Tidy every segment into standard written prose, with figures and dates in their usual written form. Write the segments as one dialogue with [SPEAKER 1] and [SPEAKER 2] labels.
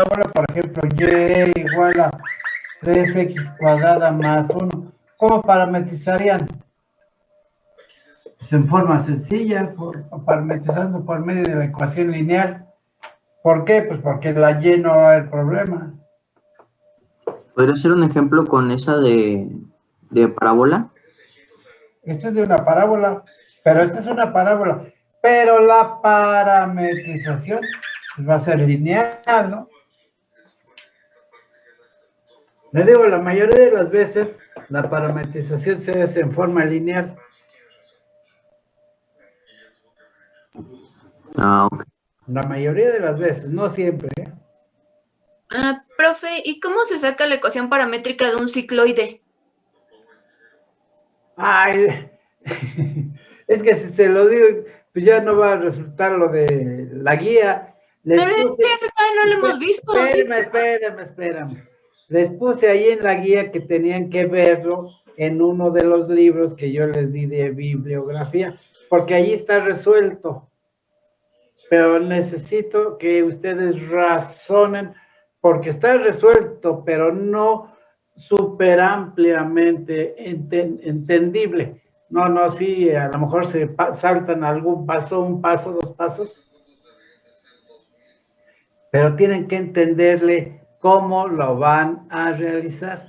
[SPEAKER 1] parábola, por ejemplo, y igual a 3x cuadrada más 1, ¿cómo parametrizarían? Pues en forma sencilla, parametrizando por medio de la ecuación lineal. ¿Por qué? Pues porque la Y no va a haber problema.
[SPEAKER 2] ¿Podría ser un ejemplo con esa de parábola?
[SPEAKER 1] Esto es de una parábola, pero esta es una parábola. Pero la parametrización pues, va a ser lineal, ¿no? Le digo, la mayoría de las veces la parametrización se hace en forma lineal.
[SPEAKER 2] Ah, ok.
[SPEAKER 1] La mayoría de las veces, no siempre, ¿eh?
[SPEAKER 3] Profe, ¿y cómo se saca la ecuación paramétrica de un cicloide?
[SPEAKER 1] Ay, es que si se lo digo, pues ya no va a resultar lo de la guía. Les
[SPEAKER 3] Pero
[SPEAKER 1] puse,
[SPEAKER 3] ese todavía no lo hemos visto, ¿sí?
[SPEAKER 1] espérame. Les puse ahí en la guía que tenían que verlo en uno de los libros que yo les di de bibliografía, porque allí está resuelto. Pero necesito que ustedes razonen, porque está resuelto, pero no súper ampliamente entendible. No, sí, a lo mejor se saltan algún paso, un paso, dos pasos, pero tienen que entenderle cómo lo van a realizar.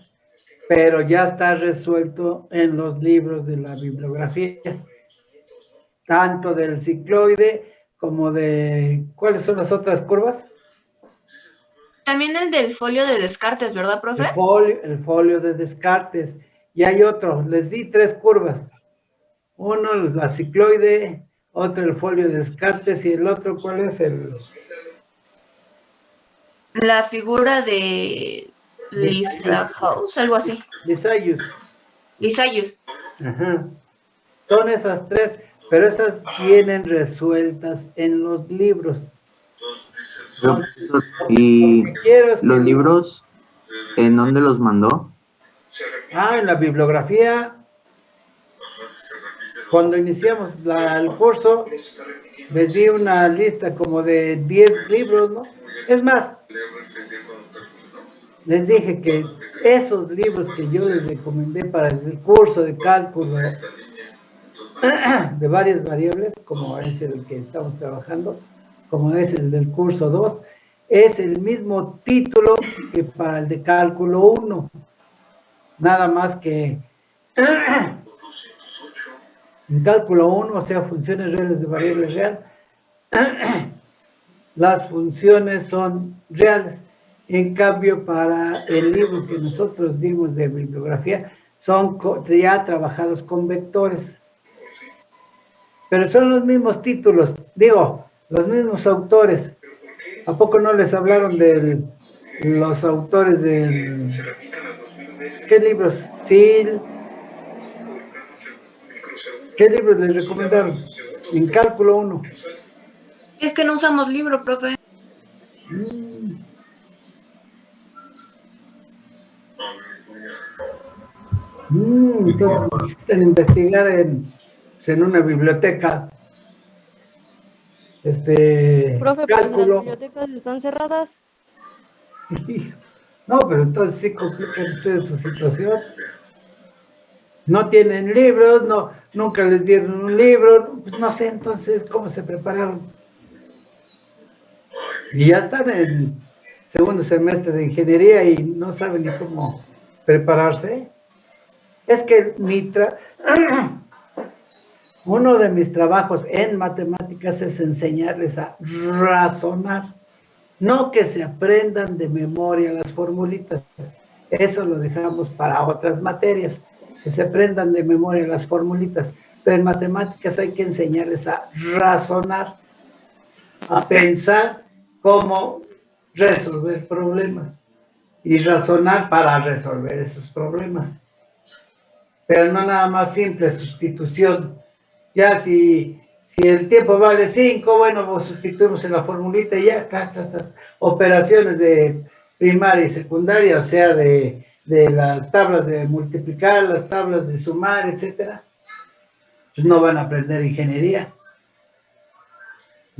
[SPEAKER 1] Pero ya está resuelto en los libros de la bibliografía, tanto del cicloide como de, ¿cuáles son las otras curvas?
[SPEAKER 3] También el del folio de Descartes, ¿verdad, profe?
[SPEAKER 1] El folio de Descartes. Y hay otro, les di 3 curvas. Uno, la cicloide, otro el folio de Descartes y el otro, ¿cuál es?
[SPEAKER 3] La figura de Listhaus, algo así. Lissajous.
[SPEAKER 1] Ajá. Son esas 3, pero esas vienen resueltas en los libros.
[SPEAKER 2] ¿Y los libros en dónde los mandó?
[SPEAKER 1] En la bibliografía. Cuando iniciamos el curso, les di una lista como de 10 libros, ¿no? Es más, les dije que esos libros que yo les recomendé para el curso de cálculo de varias variables, como es el que estamos trabajando, como es el del curso 2, es el mismo título que para el de cálculo 1. Nada más que en cálculo 1, o sea, funciones reales de variable real, las funciones son reales. En cambio, para el libro que nosotros dimos de bibliografía, son ya trabajados con vectores. Pero son los mismos títulos, digo, los mismos autores. ¿A poco no les hablaron de los autores de qué libros? Sí. ¿Qué libros les recomendaron? En cálculo 1.
[SPEAKER 3] Es que no usamos libro, profe.
[SPEAKER 1] Entonces necesitan investigar en una biblioteca.
[SPEAKER 4] Profe, pero las bibliotecas están cerradas.
[SPEAKER 1] No, pero entonces sí complican ustedes su situación. No tienen libros, no, nunca les dieron un libro, pues no sé entonces cómo se prepararon. Y ya están en segundo semestre de ingeniería y no saben ni cómo prepararse. Es que uno de mis trabajos en matemáticas es enseñarles a razonar, no que se aprendan de memoria las formulitas. Eso lo dejamos para otras materias, que se aprendan de memoria las formulitas. Pero en matemáticas hay que enseñarles a razonar, a pensar cómo resolver problemas y razonar para resolver esos problemas. Pero no nada más simple sustitución. Ya si el tiempo vale 5, bueno, pues sustituimos en la formulita y ya, operaciones de primaria y secundaria, o sea, de las tablas de multiplicar, las tablas de sumar, etcétera, pues no van a aprender ingeniería.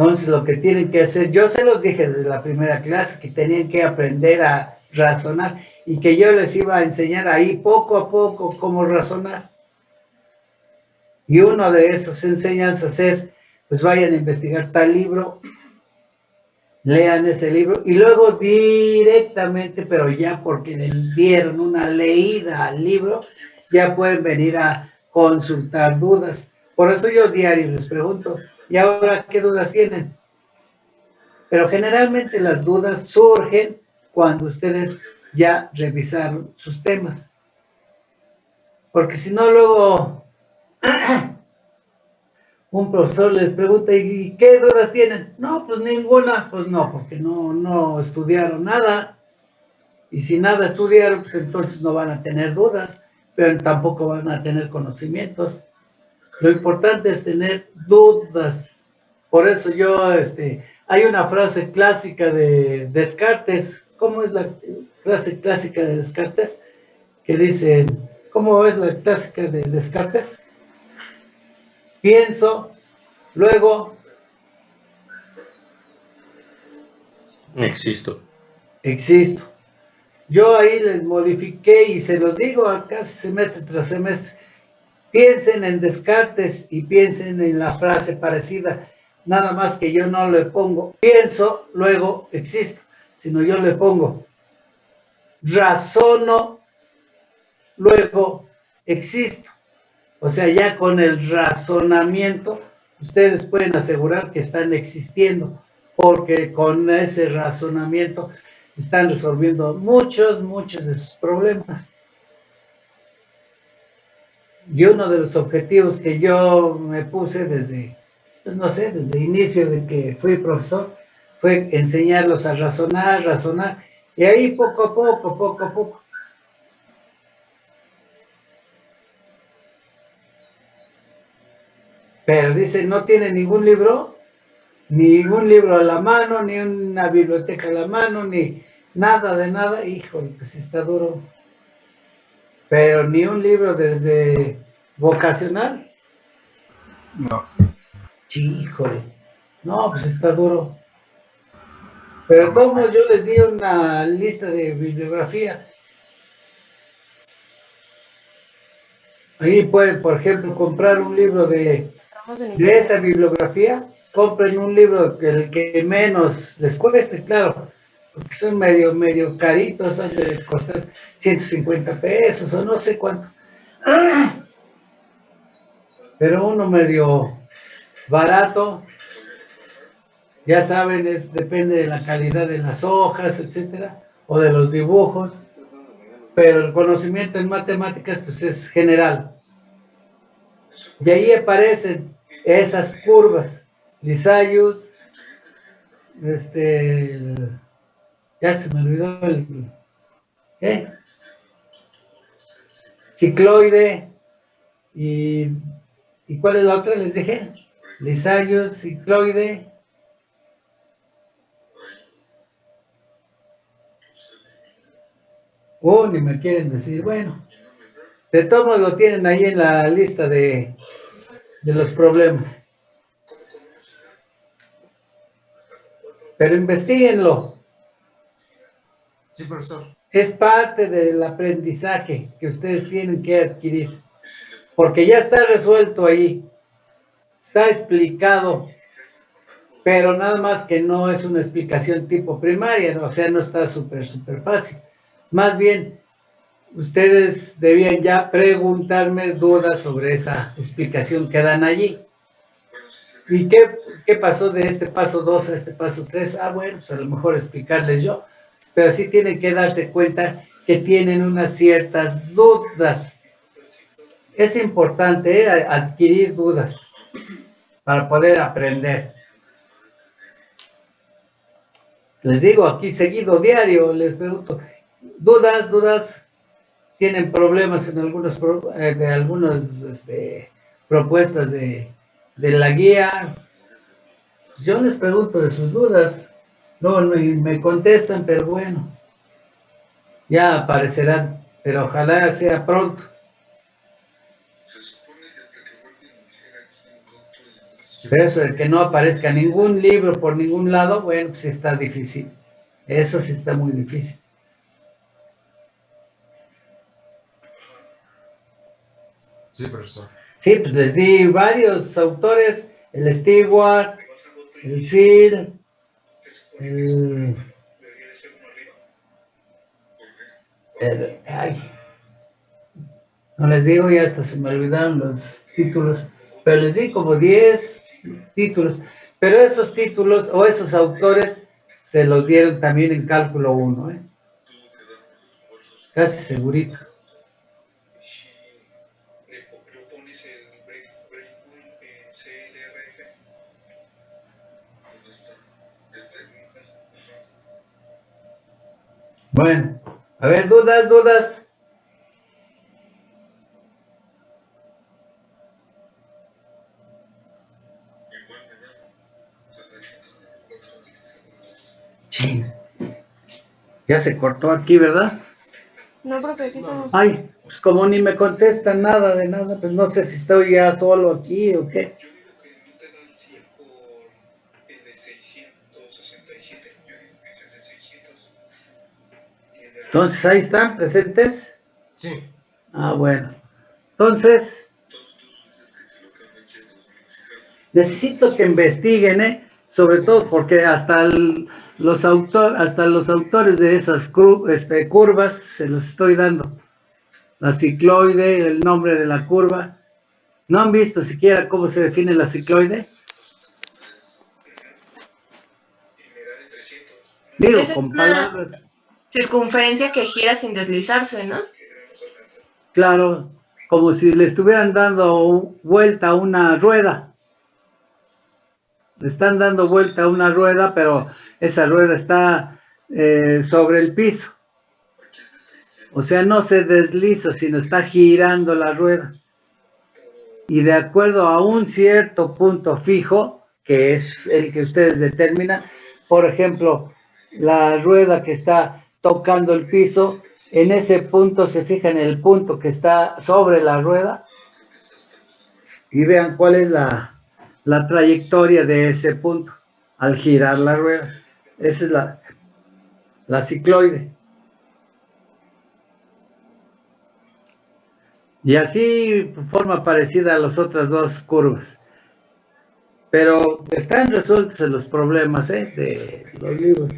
[SPEAKER 1] Entonces, lo que tienen que hacer, yo se los dije desde la primera clase, que tenían que aprender a razonar y que yo les iba a enseñar ahí poco a poco cómo razonar. Y uno de esos enseñanzas es, pues vayan a investigar tal libro, lean ese libro y luego directamente, pero ya porque les dieron una leída al libro, ya pueden venir a consultar dudas. Por eso yo diario les pregunto, ¿y ahora qué dudas tienen? Pero generalmente las dudas surgen cuando ustedes ya revisaron sus temas. Porque si no, luego un profesor les pregunta, ¿y qué dudas tienen? No, pues ninguna. Pues no, porque no estudiaron nada. Y si nada estudiaron, pues entonces no van a tener dudas, pero tampoco van a tener conocimientos. Lo importante es tener dudas. Por eso hay una frase clásica de Descartes. ¿Cómo es la frase clásica de Descartes? Que dice, ¿cómo es la clásica de Descartes? Pienso, luego existo. Yo ahí les modifiqué y se los digo a casi semestre tras semestre. Piensen en Descartes y piensen en la frase parecida, nada más que yo no le pongo pienso, luego existo, sino yo le pongo razono, luego existo. O sea, ya con el razonamiento, ustedes pueden asegurar que están existiendo, porque con ese razonamiento están resolviendo muchos de sus problemas. Y uno de los objetivos que yo me puse desde, pues no sé, desde el inicio de que fui profesor, fue enseñarlos a razonar, y ahí poco a poco. Pero dice, no tiene ningún libro a la mano, ni una biblioteca a la mano, ni nada de nada. Híjole, pues está duro. Pero ni un libro desde vocacional.
[SPEAKER 5] No.
[SPEAKER 1] Híjole. No, pues está duro. Pero como yo les di una lista de bibliografía. Ahí pueden, por ejemplo, comprar un libro de esa bibliografía. Compren un libro el que menos les cueste, claro, porque son medio caritos, han de costar 150 pesos o no sé cuánto. Pero uno medio barato, ya saben, depende de la calidad de las hojas, etcétera, o de los dibujos, pero el conocimiento en matemáticas pues es general. Y ahí aparecen esas curvas, Lissajous, ya se me olvidó cicloide, y ¿cuál es la otra? Les dije, Lissajous, cicloide, ni me quieren decir, bueno, de todos lo tienen ahí en la lista de los problemas. Pero investiguenlo.
[SPEAKER 6] Sí, profesor.
[SPEAKER 1] Es parte del aprendizaje que ustedes tienen que adquirir. Porque ya está resuelto ahí. Está explicado. Pero nada más que no es una explicación tipo primaria, ¿no? O sea, no está súper fácil. Más bien, ustedes debían ya preguntarme dudas sobre esa explicación que dan allí. ¿Y qué pasó de este paso 2 a este paso 3? Bueno, pues a lo mejor explicarles yo, pero sí tienen que darse cuenta que tienen unas ciertas dudas. Es importante adquirir dudas para poder aprender. Les digo aquí seguido, diario, les pregunto, dudas, tienen problemas en algunas propuestas de la guía. Yo les pregunto de sus dudas, no me contestan, pero bueno, ya aparecerán, pero ojalá sea pronto. Pero eso de que no aparezca ningún libro por ningún lado, bueno, pues sí está difícil. Eso sí está muy difícil.
[SPEAKER 6] Sí, profesor.
[SPEAKER 1] Sí, pues les di varios autores, el Stewart, el Searle, ay, no les digo, ya hasta se me olvidaron los títulos, pero les di como 10 títulos, pero esos títulos o esos autores se los dieron también en cálculo 1, casi segurito. Bueno, a ver, dudas. Sí. Ya se cortó aquí, ¿verdad?
[SPEAKER 4] No, profe, aquí estamos.
[SPEAKER 1] Ay, pues como ni me contestan nada de nada, pues no sé si estoy ya solo aquí o qué. Entonces, ahí están presentes.
[SPEAKER 6] Sí.
[SPEAKER 1] Ah, bueno. Entonces, necesito que investiguen, sobre todo porque hasta los autores de esas curvas se los estoy dando. La cicloide, el nombre de la curva. ¿No han visto siquiera cómo se define la cicloide? Digo,
[SPEAKER 3] Es
[SPEAKER 1] con
[SPEAKER 3] una
[SPEAKER 1] palabras.
[SPEAKER 3] circunferencia que gira sin deslizarse, ¿no?
[SPEAKER 1] Claro, como si le estuvieran dando vuelta a una rueda. Le están dando vuelta a una rueda, pero esa rueda está sobre el piso. O sea, no se desliza, sino está girando la rueda. Y de acuerdo a un cierto punto fijo, que es el que ustedes determinan, por ejemplo, la rueda que está tocando el piso, en ese punto se fijan en el punto que está sobre la rueda y vean cuál es la trayectoria de ese punto al girar la rueda. Esa es la cicloide. Y así forma parecida a las otras dos curvas. Pero están resueltos los problemas de los libros.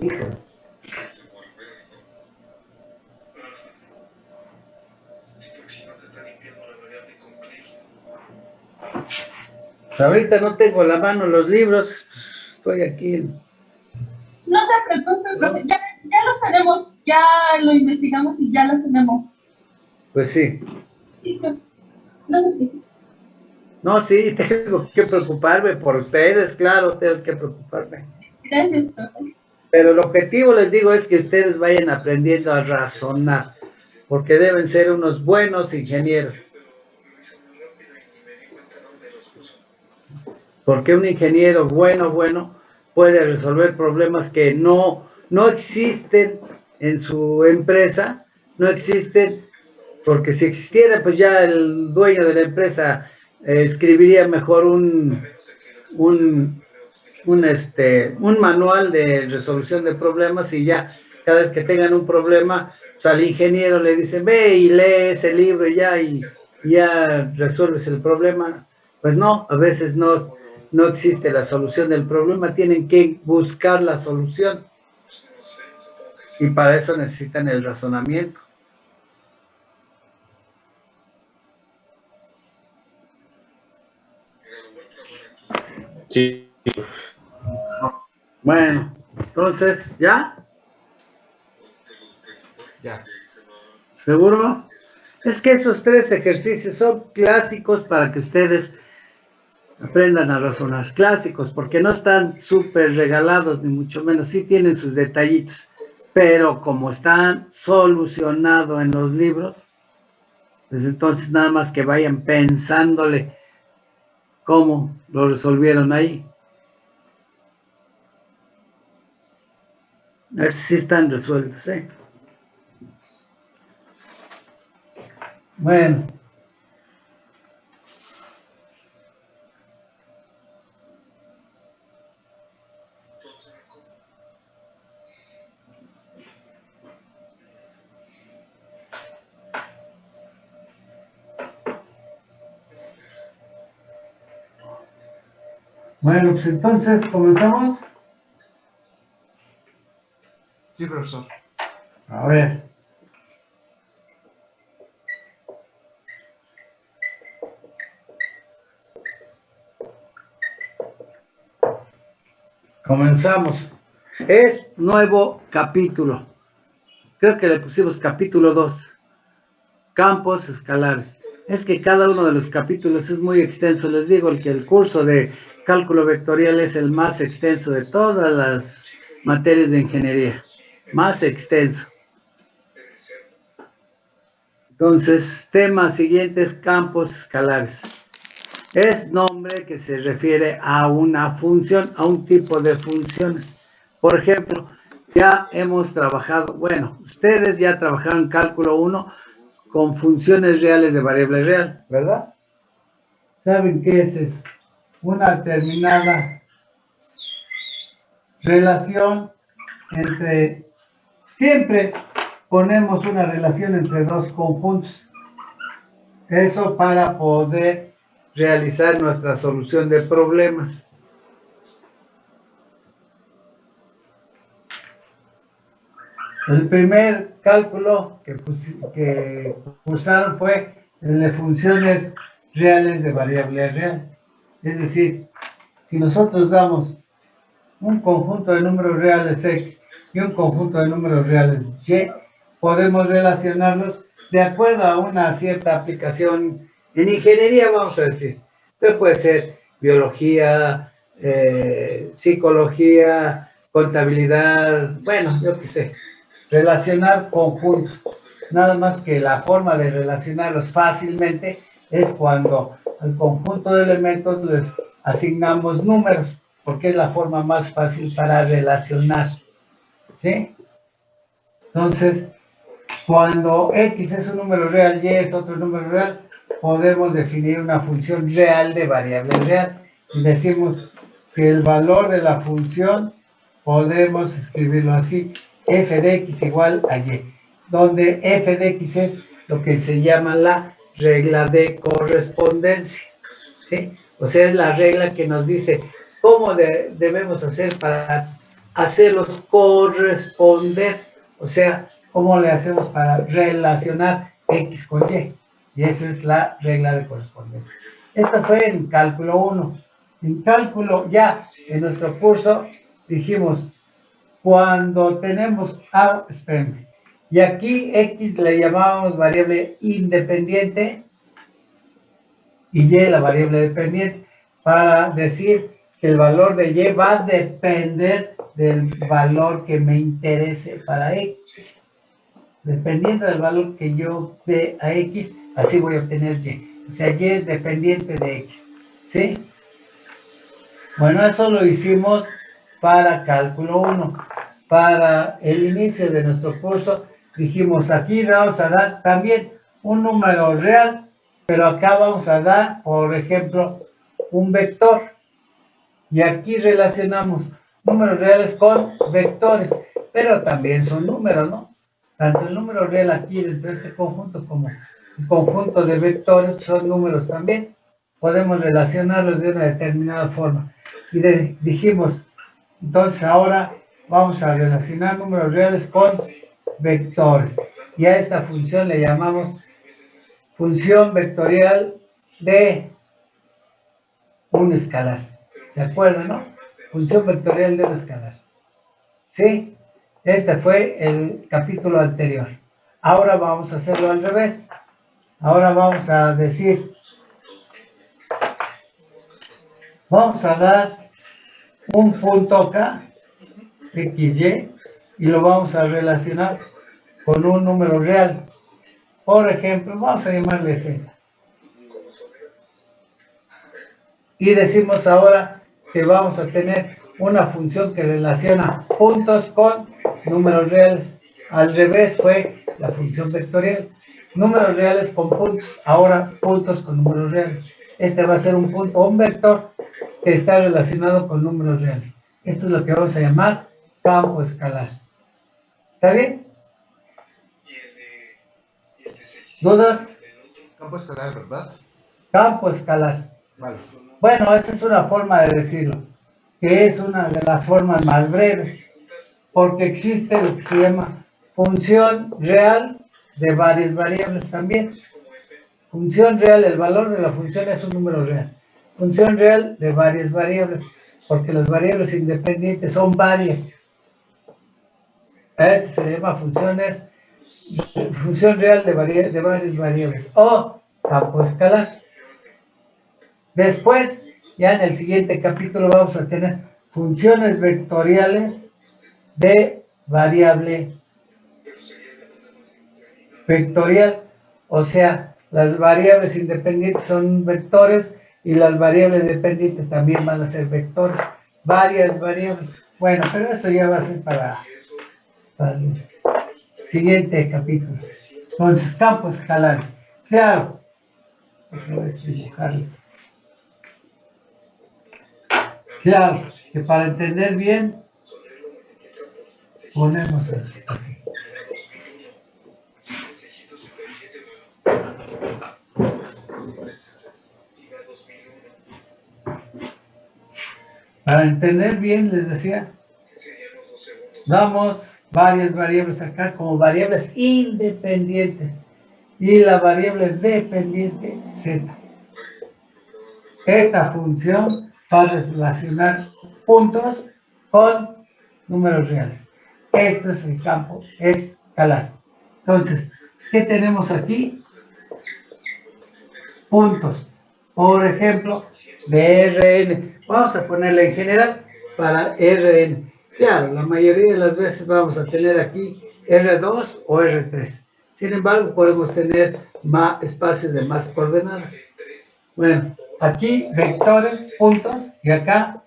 [SPEAKER 1] Hijo. Ahorita no tengo a la mano los libros, estoy aquí.
[SPEAKER 7] No se preocupe, profe, ya los tenemos, ya lo investigamos y ya los tenemos.
[SPEAKER 1] Pues sí.
[SPEAKER 7] Sí, profe. No se preocupe.
[SPEAKER 1] No, sí, tengo que preocuparme por ustedes, claro, tengo que preocuparme.
[SPEAKER 7] Gracias, profe.
[SPEAKER 1] Pero el objetivo, les digo, es que ustedes vayan aprendiendo a razonar, porque deben ser unos buenos ingenieros. Porque un ingeniero bueno puede resolver problemas que no existen en su empresa, no existen, porque si existiera, pues ya el dueño de la empresa escribiría mejor un manual de resolución de problemas y ya cada vez que tengan un problema, pues al ingeniero le dice, ve y lee ese libro y ya resuelves el problema. Pues no, a veces no existe la solución del problema, tienen que buscar la solución. Y para eso necesitan el razonamiento.
[SPEAKER 8] Sí.
[SPEAKER 1] Bueno, entonces, ¿ya?
[SPEAKER 6] Ya.
[SPEAKER 1] ¿Seguro? Es que esos 3 ejercicios son clásicos para que ustedes aprendan a razonar. Clásicos, porque no están súper regalados, ni mucho menos. Sí tienen sus detallitos, pero como están solucionados en los libros, pues entonces nada más que vayan pensándole cómo lo resolvieron ahí. Sí están resueltos, ¿eh? Bueno. Bueno, pues entonces, ¿comenzamos?
[SPEAKER 6] Sí, profesor.
[SPEAKER 1] A ver. Comenzamos. Es nuevo capítulo. Creo que le pusimos capítulo 2. Campos escalares. Es que cada uno de los capítulos es muy extenso. Les digo que el curso de cálculo vectorial es el más extenso de todas las materias de ingeniería. Más extenso. Entonces, tema siguiente es campos escalares. Es nombre que se refiere a una función, a un tipo de funciones. Por ejemplo, ya hemos trabajado, bueno, ustedes ya trabajaron en cálculo 1 con funciones reales de variable real, ¿verdad? ¿Saben qué es eso? Una determinada relación entre, siempre ponemos una relación entre dos conjuntos. Eso para poder realizar nuestra solución de problemas. El primer cálculo que usaron fue el de funciones reales de variable real. Es decir, si nosotros damos un conjunto de números reales X y un conjunto de números reales Y, podemos relacionarlos de acuerdo a una cierta aplicación en ingeniería, vamos a decir. Entonces puede ser biología, psicología, contabilidad, bueno, yo qué sé. Relacionar conjuntos. Nada más que la forma de relacionarlos fácilmente es cuando al conjunto de elementos les asignamos números, porque es la forma más fácil para relacionar. ¿Sí? Entonces, cuando X es un número real, Y es otro número real, podemos definir una función real de variable real. Y decimos que el valor de la función podemos escribirlo así, f de x igual a y, donde f de x es lo que se llama la regla de correspondencia, ¿sí? O sea, es la regla que nos dice cómo debemos hacer para hacerlos corresponder, o sea, cómo le hacemos para relacionar x con y, y esa es la regla de correspondencia. Esto fue en cálculo 1. En cálculo ya, en nuestro curso, dijimos, cuando tenemos espérenme, y aquí X le llamábamos variable independiente y Y la variable dependiente, para decir que el valor de Y va a depender del valor que me interese para X. Dependiendo del valor que yo dé a X, así voy a obtener Y. O sea, Y es dependiente de X. ¿Sí? Bueno, eso lo hicimos para cálculo 1. Para el inicio de nuestro curso, dijimos, aquí vamos a dar también un número real, pero acá vamos a dar, por ejemplo, un vector. Y aquí relacionamos números reales con vectores, pero también son números, ¿no? Tanto el número real aquí dentro de este conjunto como el conjunto de vectores son números también. Podemos relacionarlos de una determinada forma. Y dijimos, entonces ahora vamos a relacionar números reales con vectores. Y a esta función le llamamos función vectorial de un escalar. ¿De acuerdo, no? Función vectorial de un escalar. ¿Sí? Este fue el capítulo anterior. Ahora vamos a hacerlo al revés. Ahora vamos a decir, vamos a dar un punto acá, XY, y lo vamos a relacionar con un número real. Por ejemplo, vamos a llamarle Z. Y decimos ahora que vamos a tener una función que relaciona puntos con números reales. Al revés fue la función vectorial. Números reales con puntos, ahora puntos con números reales. Este va a ser un punto o un vector que está relacionado con números reales. Esto es lo que vamos a llamar campo escalar. ¿Está bien? ¿Dudas?
[SPEAKER 6] Campo escalar, ¿verdad?
[SPEAKER 1] Campo escalar.
[SPEAKER 6] Vale.
[SPEAKER 1] Bueno, esa es una forma de decirlo, que es una de las formas más breves, porque existe lo que se llama función real de varias variables también. Función real, el valor de la función es un número real. Función real de varias variables, porque las variables independientes son varias. Este se llama función real de varias variables, o campo escalar. Después, ya en el siguiente capítulo vamos a tener funciones vectoriales de variable vectorial, o sea, las variables independientes son vectores y las variables dependientes también van a ser vectores, varias variables. Bueno, pero eso ya va a ser para el siguiente capítulo. Entonces, campos escalares. Claro, déjame dibujarlo. Claro, que para entender bien, ponemos así. Para entender bien, les decía, damos varias variables acá como variables independientes y la variable dependiente z. Esta función va a relacionar puntos con números reales. Este es el campo escalar. Entonces, ¿qué tenemos aquí? Puntos. Por ejemplo, de Rn. Vamos a ponerle en general para Rn. Claro, la mayoría de las veces vamos a tener aquí R2 o R3. Sin embargo, podemos tener más espacios de más coordenadas. Bueno, aquí vectores, puntos, y acá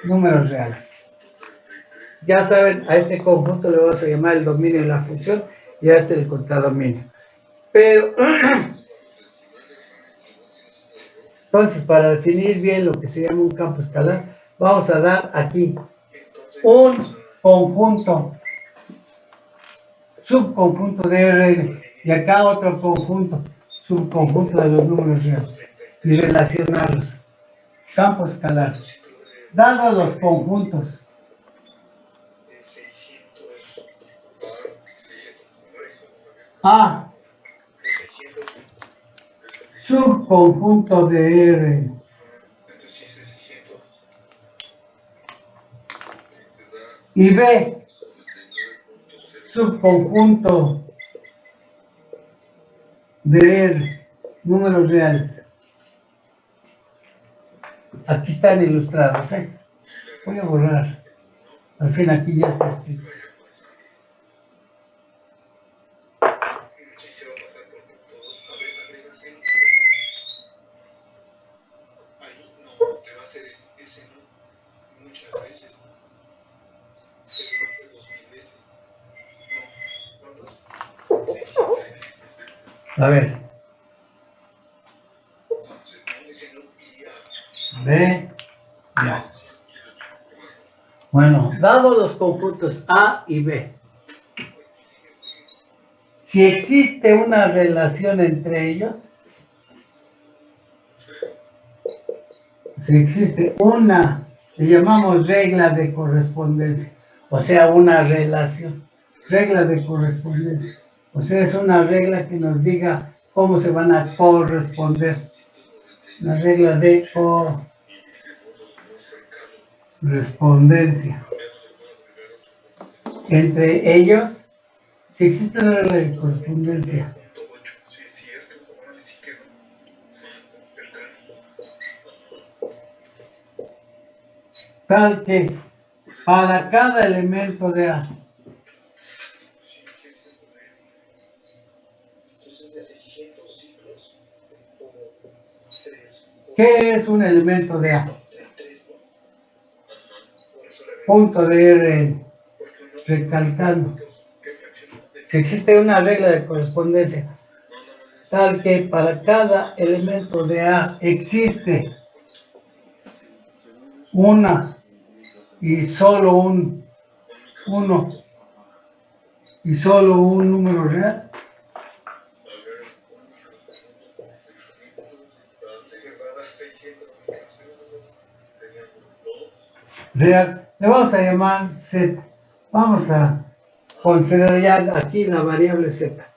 [SPEAKER 1] números reales. Ya saben, a este conjunto le vamos a llamar el dominio de la función y a este el contradominio. Pero, entonces, para definir bien lo que se llama un campo escalar, vamos a dar aquí un conjunto, subconjunto de Rn, y acá otro conjunto, subconjunto de los números reales, y relacionarlos. Campo escalar. Dados los conjuntos A, subconjunto de R, y B, subconjunto de R, números reales. Aquí están ilustrados, ¿eh? Voy a borrar. Al fin aquí ya está escrito. A ver. B, ya. Bueno, dados los conjuntos A y B, si existe una relación entre ellos, si existe una, le llamamos regla de correspondencia, o sea, una relación, regla de correspondencia, o sea, es una regla que nos diga cómo se van a corresponder, la regla de correspondencia. Entre ellos, si existe una regla de correspondencia, tal que para cada elemento de A, ¿qué es un elemento de A? punto de ir recalcando que existe una regla de correspondencia tal que para cada elemento de A existe una y solo un uno y solo un número real. Real, le vamos a llamar Z. Vamos a considerar ya aquí la variable Z.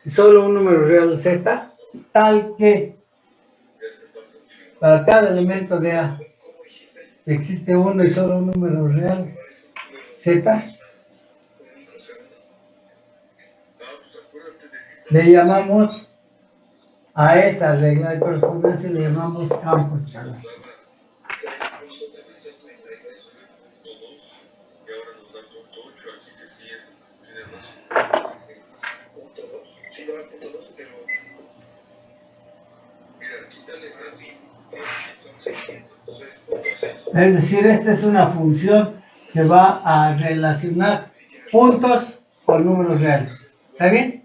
[SPEAKER 1] Y solo un número real Z, tal que para cada elemento de A existe uno y solo un número real Z. Le llamamos a esa regla de correspondencia, le llamamos campo escalar. Es decir, esta es una función que va a relacionar puntos con números reales. ¿Está bien?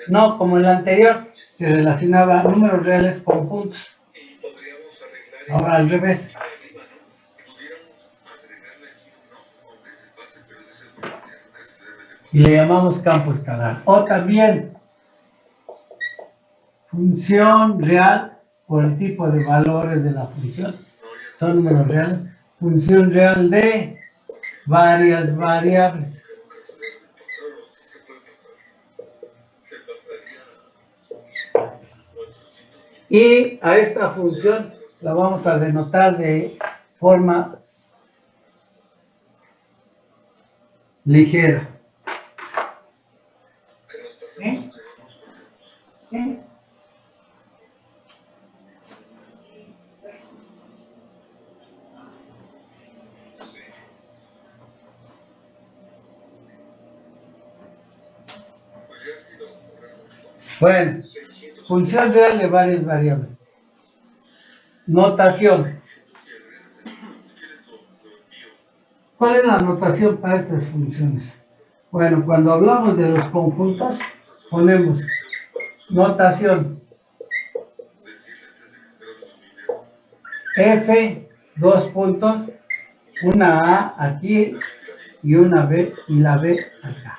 [SPEAKER 1] No como en la anterior, que relacionaba números reales con puntos. Ahora al revés. Y le llamamos campo escalar. O también función real por el tipo de valores de la función. Son números reales. Función real de varias variables. Y a esta función la vamos a denotar de forma ligera. ¿Sí? ¿Sí? Bueno, función real de varias variables. Notación. ¿Cuál es la notación para estas funciones? Bueno, cuando hablamos de los conjuntos, ponemos notación F, dos puntos, una A aquí y una B y la B acá.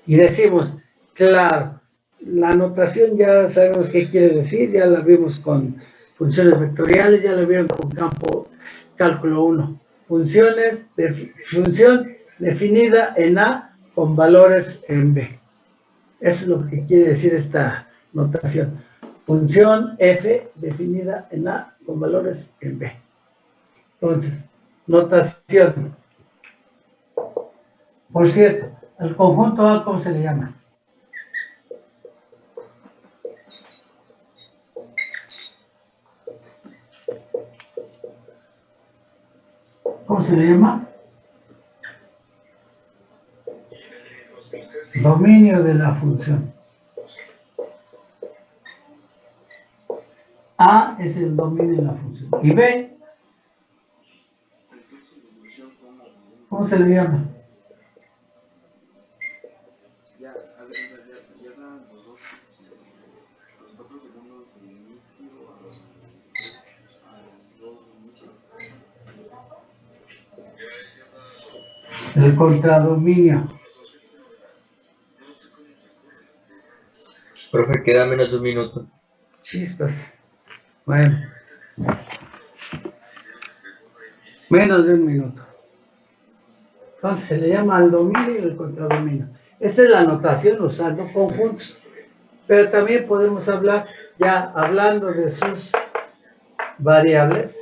[SPEAKER 1] Y decimos, claro, la notación ya sabemos qué quiere decir, ya la vimos con funciones vectoriales, ya la vieron con campo cálculo 1. Función definida en A con valores en B. Eso es lo que quiere decir esta notación. Función F definida en A con valores en B. Entonces, notación. Por cierto, al conjunto A, ¿cómo se le llama? ¿Cómo se le llama? Dominio de la función. A es el dominio de la función. ¿Y B? ¿Cómo se le llama? El contradominio.
[SPEAKER 8] Profe, queda menos de un minuto.
[SPEAKER 1] Chispas. Bueno. Menos de un minuto. Entonces se le llama al dominio y el contradominio. Esta es la notación usando conjuntos. Pero también podemos hablar, ya hablando de sus variables.